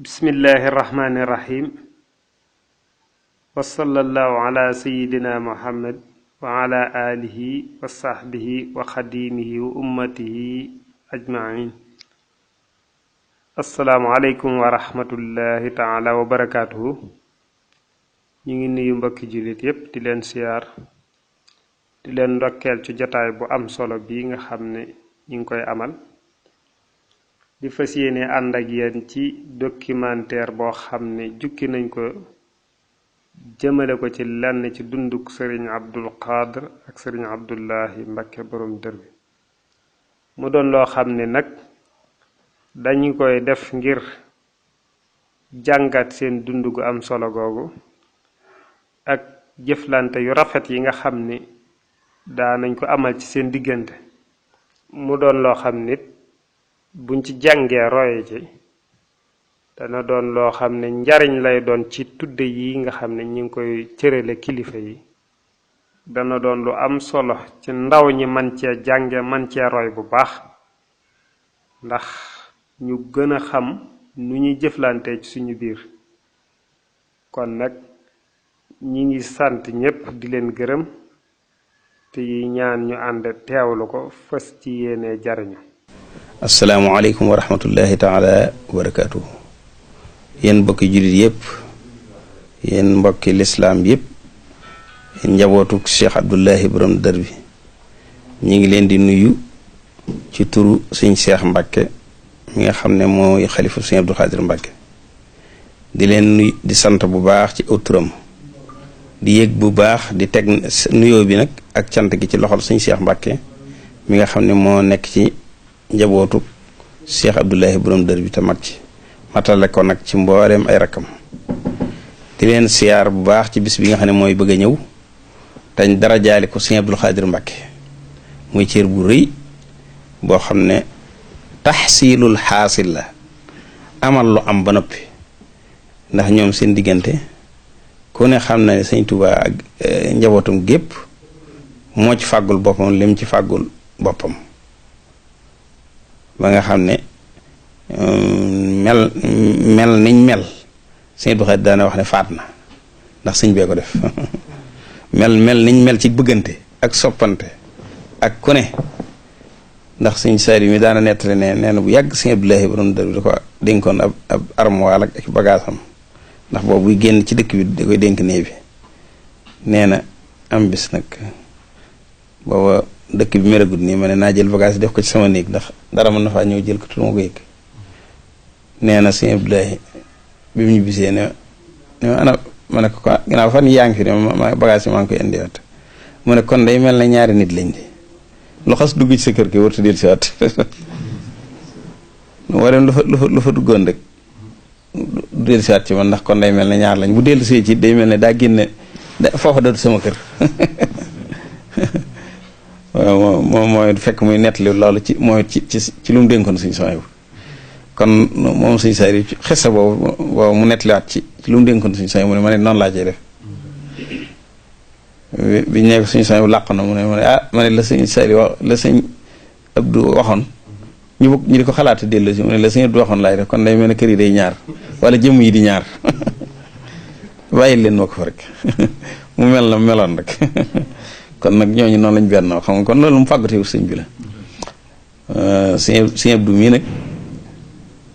bismillahi rahmani rahim wa sallallahu ala sayyidina muhammad wa ala alihi wa sahbihi wa khadimihi wa ummatihi ajma'in. Assalamu alaykum wa rahmatullahi ta'ala wa barakatuhu. ñu ngi nuyu mbokki julit yépp di leen siyaar di leen ndokkeel ci jotaay bu am solo bi nga xam ne ñu ngi koy amal di fas yéene ànd ak yéen ci documentaire boo xam ne jukki nañ ko jëmale ko ci lenn ci dunduk sëriñ Abdul Qadir ak sëriñ Abdullahi Mbakke borom dër bi mu doon loo xam ne nag dañu koy def ngir jàngat seen dund gu am solo googu ak jëflante yu rafet yi nga xam ne daa nañ ko amal ci seen diggante mu doon loo xam nit buñ ci jàngee roye ci dana doon loo xam ne njariñ lay doon ci tudde yi nga xam ne ñi ngi koy cërale kilifa yi dana doon lu am solo ci ndaw ñi man cee jànge man cee roy bu baax ndax ñu gën a xam nu ñuy jëflante ci suñu biir kon nag ñi ngi sant ñépp di leen gërëm te yi ñaan ñu ànd teewlu ko fas ci yéene jariñu. assalaamu aleykum wa rahmatullahi taala wa barakatuhu. yéen mbokki jullit yépp yéen mbokki lislaam yépp yéen njabootuk Cheikh Abdullahi borom dër bi ñi ngi leen di nuyu ci turu sëñ Cheikh Mbakke mi nga xam ne mooy xalifa sëñ Abdul Xaadir Mbakke di leen nuyu di sant bu baax ci aw turam di yëg bu baax di teg nuyoo bi nag ak cant gi ci loxol sëñ Cheikh Mbakke mi nga xam ne moo nekk ci njabootu Cheikh Abdullahi borom dër bi te mag ci matale ko nag ci mbooleem ay rakkam di leen siyaar bu baax ci bis bi nga xam ne mooy bëgg a ñëw tañ dara jaali ko sëñ Abdul Xaadir Mbakke muy cër bu rëy boo xam ne taxsiilul xaasil la amal lu am ba noppi ndax ñoom seen diggante ku ne xam na ne sëñ Tuubaa ak njabootum gépp moo ci fàggul boppam lim ci fàggul boppam ba nga xam ne mel niñ mel sëñ Abdul Xaadir daana wax ne faat na ndax sëñ bee ko def mel niñ mel ci bëggante ak soppante ak ku ne ndax sëñ Saari mi daana nettali ne nee na bu yàgg sëñ Abdullahi borom dër bi da ko dénkoon ab armoire ak bagaasam ndax boobu buy génn ci dëkk bi da koy dénk néeg bi nee na am bis nag booba dëkk bi melagut nii ma ne naa jël bagage def ko ci sama néeg ndax dara mën na faa ñëw jël ko tu ma ko yëg nee na sëñ Abdoulaye bi mu ñu bisee ne ana ma ne ko ginnaaw fan yaa ngi fi ne ma bagage yi maa ngi koy indiwaat mu ne kon day mel na ñaari nit lañ di lu xas dugg ci sa kër gi wartu del si waat warem lu fa duggoon rek du del si waat ci man ndax kon day mel ne ñaar lañ bu dellu see ci day mel ne daa génne foofa dootu sama kër waaw mooy fekk muy nettali loolu ci mooy ci lu mu dénkoon suñu sooy kon moom suñu saa yi xesa boobu mu nettaliwaat ci lu mu dénkoon suñu sooy mu ne ma ne noonu laa cay def bi ñu nekk suñu sooy làq na mu ne ma ne la suñu saa yi wax la sëñ Abdou waxoon ñu di ko xalaat dellu si mu ne la sëñ Abdou waxoon laay def kon day mel ne kër yi day ñaar wala jëmm yi di ñaar bàyyi leen ma ko fa rek mu mel na meloon rek. kon nag ñooñu noonu lañ bennoo xam nga kon loolu mu fàggatewu sëñ bi la sëñ Abdou mii nag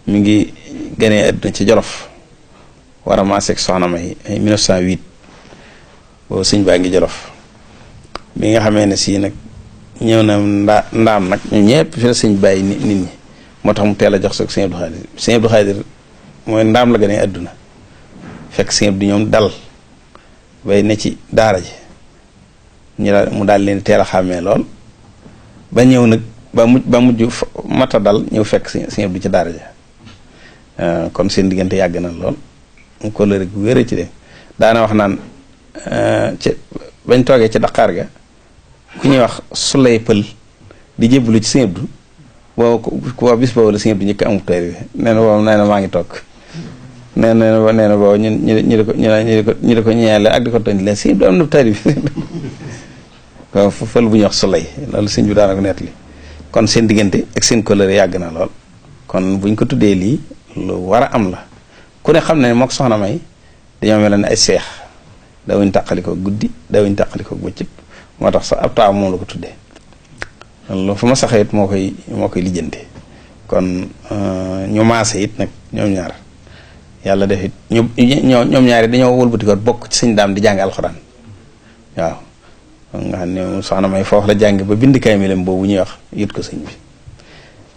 mi ngi gënee àdduna ci Jolof war a maaseeg soxna May ay 1908 boobu sëñ baa ngi Jolof bi nga xamee ne sii nag ñëw na ndaam nag ñu ñëpp fi la sëñ bàyyi nit ñi moo tax mu teel a jox soog sëñ Abdou Xaadir sëñ Abdou Xaadir mooy ndaam la gënee àdduna fekk sëñ Abdou ñoom dal bay ne ci daara ji mu daal leen teel a xàmmee lool ba ñëw nag ba mujj mata dal ñëw fekk sëñ Abdou ci daara ja kon seen diggante yàgg na lool mu ko la rek wéra ci de daana wax naan ci bañ toogee ci Dakar ga ku ñuy wax Sulay Pël di jébbalu ci sëñ Abdou boobu bis boobu la sëñ Abdou ñëkk amu tayri bi nee na boobu nee na maa ngi toog nee na boobu ñu di ko ñeele ak di ko toñ leen sëñ Abdou am na tayri bi waaw fël bu ñuy wax Sulay loolu sëñ bi daana ko nettali kon seen diggante ak seen kóllëre yàgg na lool kon buñ ko tuddee lii lu war a am la ku ne xam ne mook soxna May dañoo mel ne ay seex dawuñ tàqalikoo guddi dawuñ tàqalikoo bëccëg moo tax sax ab taaw moom la ko tuddee loolu fu ma saxee it moo koy lijjante kon ñu maase it nag ñoom ñaar yàlla def it ñoom ñaari dañoo wëlbati ko bokk ci sëñ daam di jàng alxuraan waaw nga xam ne soxna May foofu la jàng ba bind kaamilam boobu ñuy wax yët ko sëñ bi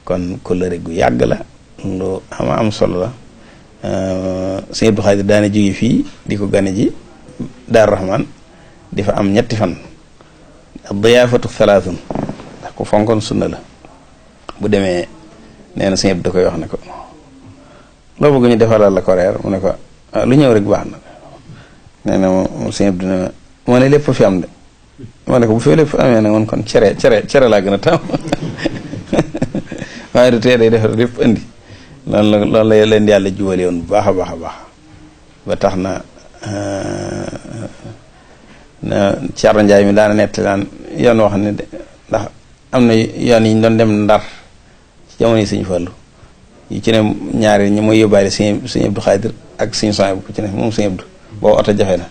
kon kóllëre gu yàgg la lu am solo la sëñ Abdou Khadir daana jóge fii di ko gane ji Daaru Rahman di fa am ñetti fan diyaafatu thalathun ndax ku fonkoon sunna la bu demee nee na sëñ Abdou da koy wax ne ko loo bëgg ñu defalal la ko reer mu ne ko lu ñëw rek baax na nee na moom sëñ Abdou ne moo ne lépp fi am de ma ne ko bu fi lépp amee nag man kon cere laa gën a tam waaye du tee day defar lépp indi loolu la leen di yàlla jubale woon bu baax a baax a baax ba tax na Thierno Ndiaye mi daana nettali naan yoon wax ne ndax am na yoon yi ñu doon dem Ndar ci jamono yi Sëñ Fallu yi ci ne ñaari ñi mooy yóbbaale Sëñ Abdou Khadir ak Sëñ Sohaybu bu ci ne moom Sëñ Abdou boobu oto jafe na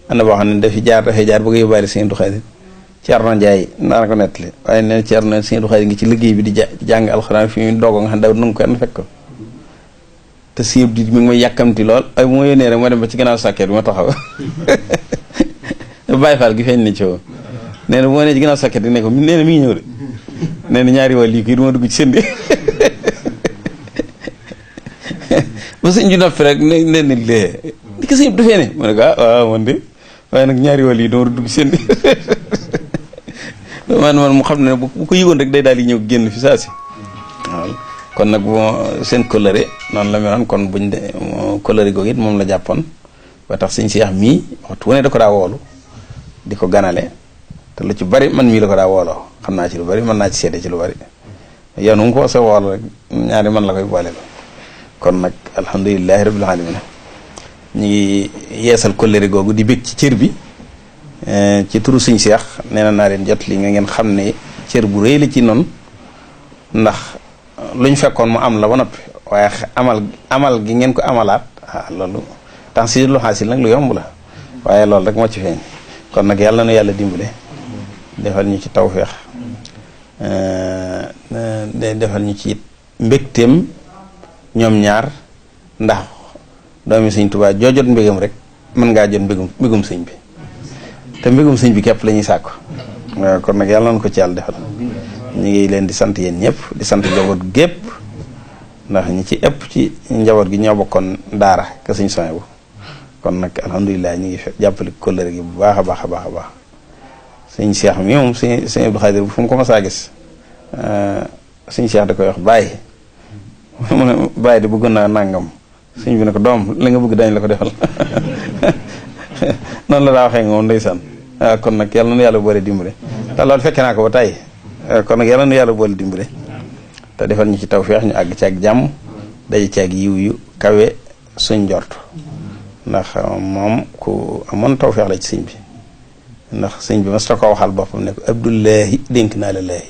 am na boo xam ne dafay jaar bëgg a yóbbaale Sëñ Abdou Khadir Thierno Ndiaye daana ko nettali waaye nee na Thierno Sëñ Abdou Khadir ngi ci liggéey bi di jàng alxuraan fi mu doog nga xam ne daw nangu ko kenn fekk ko te Sëñ Abdou mi ngi may yàkkamti lool ay bu ma yónnee rek ma dem ba ci gannaaw sàkket bi ma taxaw Baye Fall gi feeñ na ci woo nee na bu ma nee ci gannaaw sàkket bi ne ko nee na mi ngi ñëw de nee na ñaari wàll yi kii du ma dugg ci seen bi ba sëñ bi noppi rek ne leen ne lee di ko Sëñ Abdou fee ne ma ne ko waaw man de waaye nag ñaari wàll yi doo dugg ci seen bi man mu xam ne bu ko yëgoon rek day daal di ñëw génn fi saa si waaw kon nag moo seen kóllëre noonu la meloon kon buñ de kóllëre googu it moom la jàppoon ba tax sëñ Cheikh mii waxtu wu ne da ko daa woolu di ko ganale te lu ci bari man mii la ko daa wooloo xam naa ci lu bari mën naa ci seede ci lu bari yow nu mu ko sa woolu rek ñaari man la koy boole la kon nag alhamdulilahi rabbil alamin ñu ngi yeesal kóllëre googu di bég ci cër bi ci turu sëñ Cheikh nee na naa leen jot li nga ngeen xam ne cër bu rëy la ci noonu ndax lu ñu fekkoon mu am la ba noppi waaye amal gi ngeen ko amalaat loolu tax si lu xaasil nag lu yomb la waaye loolu rek moo ci feeñ kon nag yàlla na yàlla dimbale defal ñu ci tawféex defal ñu ci mbégteem ñoom ñaar ndax doomi sëñ Tuubaa joo jot mbégam rek mën ngaa jot mbégum sëñ bi te mbégum sëñ bi képp la ñuy sàkku kon nag yàlla na ko ci yàlla defal ñu ngi leen di sant yéen ñëpp di sant njaboot gépp ndax ñi ci ëpp ci njaboot gi ñoo bokkoon daara ka sëñ Sohaybu kon nag alhamdulilah ñu ngi jàppale kóllëre gi bu baax a baax a baax a baax sëñ Cheikh mi moom sëñ Abdou Khadir fu mu ko mas a gis sëñ Cheikh da koy wax bàyyi mu ne bàyyi di bëgg naa nangam sëñ bi ne ko doom la nga bëgg dañ la ko defal noonu la daa waxee nga moom ndeysaan kon nag yàlla na yàlla boole dimbale te loolu fekke naa ko ba tey kon nag yàlla na yàlla boole dimbale te defal ñu ci tawfeex ñu àgg ci ak jàmm daje ci ak yiw yu kawe suñ njort ndax moom ku amoon tawfeex la ci sëñ bi ndax sëñ bi mas ta ko waxal boppam ne ko Abdullahi dénk naa la laahi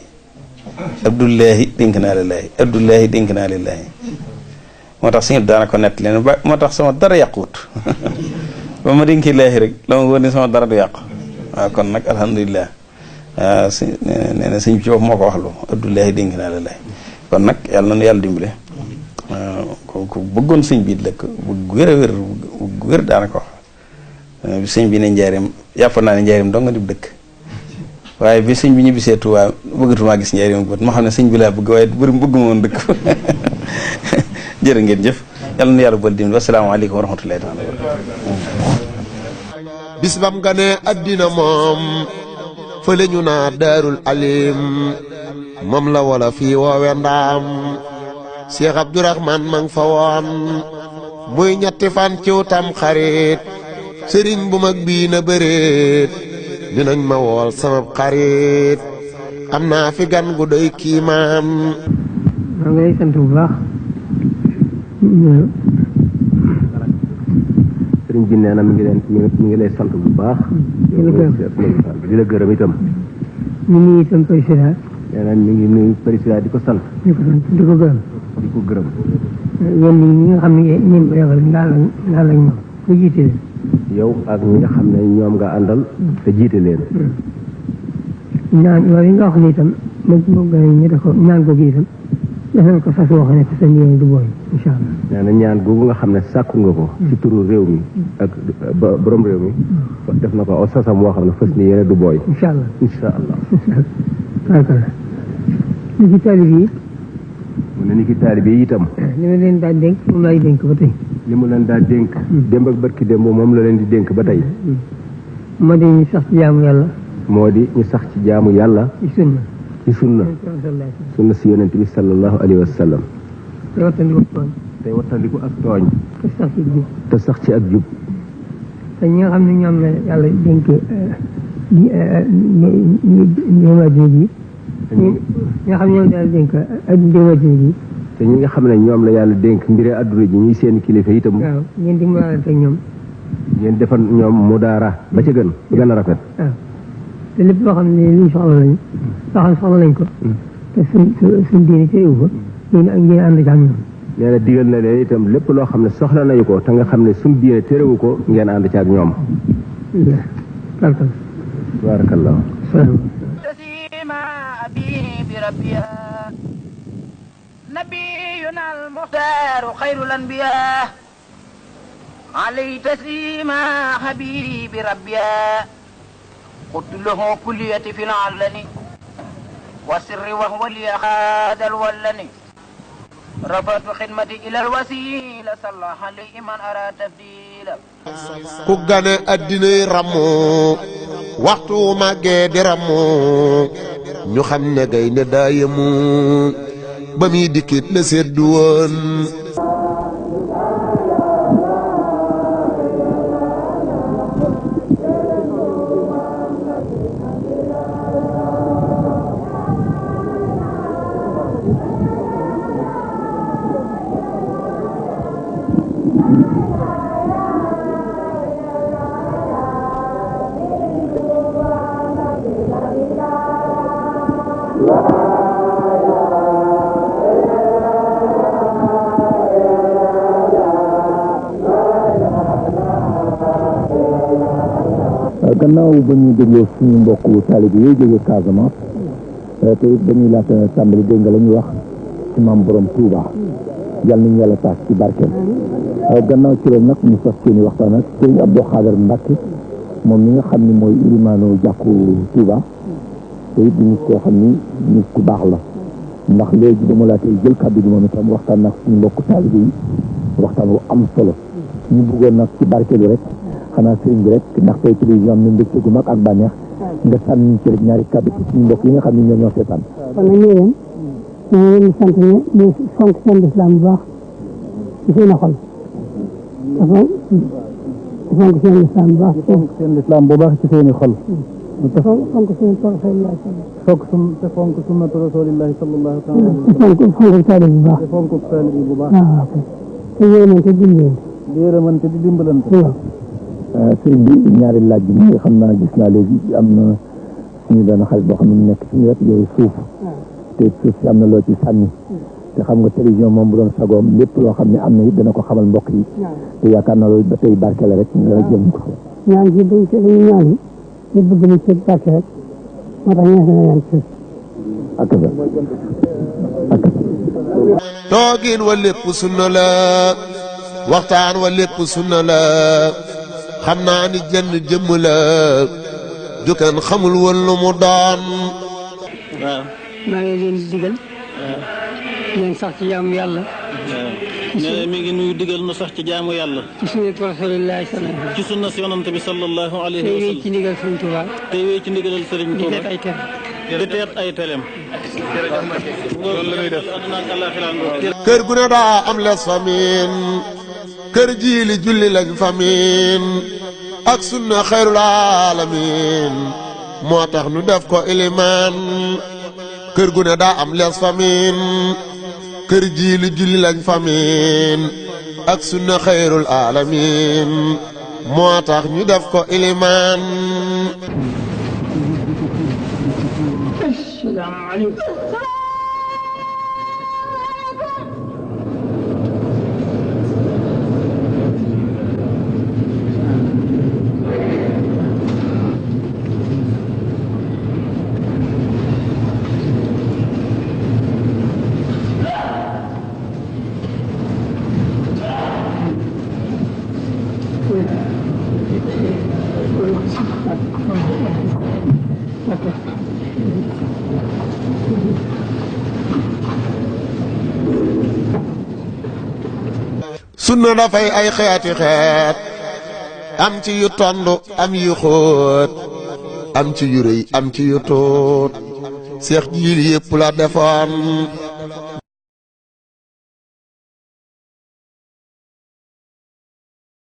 Abdullahi dénk naa la laahi Abdullahi dénk naa la laahi moo tax sëñ bi daana ko nett leen ba moo tax sama dara yàquwut ba ma dénkee laahi rek la ma wóor ne sama dara du yàqu waaw kon nag alhamdulilah waaw si nee na sëñ bi ci bopp moo ko wax lu Abdullahi dénk naa la laahi kon nag yàlla na yàlla dimbale ku bëggoon sëñ bi la bu wér a wér bu wér daana ko wax bi sëñ bi ne njaareem yàpp naa ne njaareem dong nga di dëkk waaye bi sëñ bi ñu bisee Tuubaa bëggatumaa gis njaareem bët ma xam ne sëñ bi laa bëgg waaye bëgg ma woon dëkk jërë ngeen jëf yàlla na yàlla boole dimbale wasalaamaaleykum wa rahmatullahi taala bis bam ganee addina moom fële ñu naa daarul alim moom la wala fii woowe ndaam Cheikh Abdourahman ma nga fa woon muy ñetti fan ciw tam xarit sëriñ bu mag bii na bëreet dinañ ma wool sama xarit am naa fi gan gu doy kiimaan maa ngi lay sant bu baax sëriñ bi nee na mi ngi lay sant bu baax di la gërëm itam ñu ngi itam président nee na mi ngi nuyu président di ko sant di ko gërëm di ko gërëm yéen ñi nga xam ne ñeen ko yebal daal ak ñoom nga jiite leen. yow ak ñi nga xam ne ñoom nga àndal te jiite leen. ñaan loolu yi nga wax ni itam moom ñu def ko ñaan googu itam defal ko fas woo xam ne te seen yéene du booy incha allah. nee na ñaan googu nga xam ne sàkku nga ko. ci turu réew mi ak borom réew mi. def na ko aw sasam woo xam ne fas ni yéene du booy. incha allah incha allah. d'accord li ci taalib yi. mu ne ni ki taalib yi itam. li ma leen daa dénk moom laay dénk ba tey. li mu leen daa dénk. démb ak barki démb moom la leen di dénk ba tey. moo di ñu sax ci jaamu yàlla. moo di ñu sax ci jaamu yàlla. ci sunna. ci sunna. sunna si yonent bi sallallahu alayhi wa sallam. te wattandiku tooñ. te wattandiku ak tooñ. te sax ci jub. te sax ci ak jub. te ñi nga xam ne ñoom la yàlla dénk adduna ji. ñi nga xam ne ñoom la yàlla dénk adduna ji. te ñi nga xam ne ñoom la yàlla dénk mbiri adduna ji ñuy seen kilifa itam. waaw ngeen di maalante ak ñoom. ngeen defal ñoom mudaara ba ca gën ba gën a rafet. waaw te lépp loo xam ne lii soxla lañu. loo xam ne soxla nañ ko. te suñ diine teewu ko. ngeen ànd ci ak ñoom. nee na digal na leen itam lépp loo xam ne soxla nañu ko te nga xam ne suñ diine terewu ko ngeen ànd ci ak ñoom. barakallah. نبينا المختار خير الأنبياء عليه تسليما حبيب ربيا قلت له كليتي في العلن والسر وهو لي هذا الولن رفعت خدمتي إلى الوسيلة صلى عليه من أراد تفضيلا ku gane addinay rammu waxtu màggee di rammu ñu xam ne gaynde daa yemu ba muy dikkit la seddu woon gannaaw ba ñu dégloo suñu mbokku taalib yooyu jógee Casamance te it dañuy laata tàmbali dégg nga la ñuy wax ci maam borom Touba yàlla nañu yàlla taas ci barkeel gannaaw ci loolu nag ñu fas seeni waxtaan ak sëriñ Abdou Khader Mbacke moom mi nga xam ni mooy ilimaanu jàkku Touba te it ñu koo xam ni nit ku baax la ndax léegi dama laa tey jël kàddu gi moom itam waxtaan nag suñu mbokku taalib yi waxtaan wu am solo ñu bëggoon nag ci barkeel bi rek xanaa sëriñ bi rek ndax tey télévision am na mbégte gu mag ak bànneex nga sànni ci rek ñaari kàddu ci suñu mbokk yi nga xam ne ñoo seetaan. kon nag ñu leen di sant ne ñu fonk seen lislaam bu baax ci seen xol dafa fonk seen lislaam bu baax. fonk seen lislaam bu baax ci seen i xol. te fonk seen rasulillahi fonk sunnatu rasulillahi sallallahu alayhi wa sallam. fonk taalib bu baax. fonk taalib bu baax. waaw te yéenante dimbalante. di yërëmante di dimbalante. waaw. sëriñ bi ñaari laaj bi mooy xam naa gis naa léegi am na suñu benn xarit boo xam ne mu nekk suñu wet yooyu suuf te suuf si am na loo ci sànni te xam nga télévision moom bu doon sagoom lépp loo xam ne am na it dana ko xamal mbokk yi te yaakaar naa loolu ba tey barke la rek nga jëm ko ñaan ci dañu ñaan yi ñu bëgg mu ci barke rek moo tax ñaan ñaan ci ak sa toogin wa lépp sunna la waxtaan wa lépp sunna la xam naa ni jenn jëmm la jukan xamul woon lu mu doon. waaw. maa ngi leen di digal. waaw. ngeen sax ci jaamu yàlla. waaw. nee na mi ngi nuyu digal nu sax ci jaamu yàlla. ci sunnatu rasulillahi sallallahu alayhi wa sallam. ci sunna si yonante bi sallallahu alayhi wa tey wéy sallam. ci ndigal Sëriñ Tuubaa. tey wéy ci ndigalal Sëriñ di Tuubaa. def ay tere. di teet ay teleem. loolu la ñuy def. kër gu ne daa am les famille kër jiili julli lañ famin ak sunna xayrul alamin moo tax nu def ko ilimaan kër gu ne daa am les famin kër jiili julli lañ famin ak sunna xayrul alamin moo tax ñu def ko ilimaan. Asalaamaaleykum. sunna dafay ay xeeti xeet am ci yu tondu am yu xóot am ci yu rëy am ci yu tuut seex jiil yépp la defoon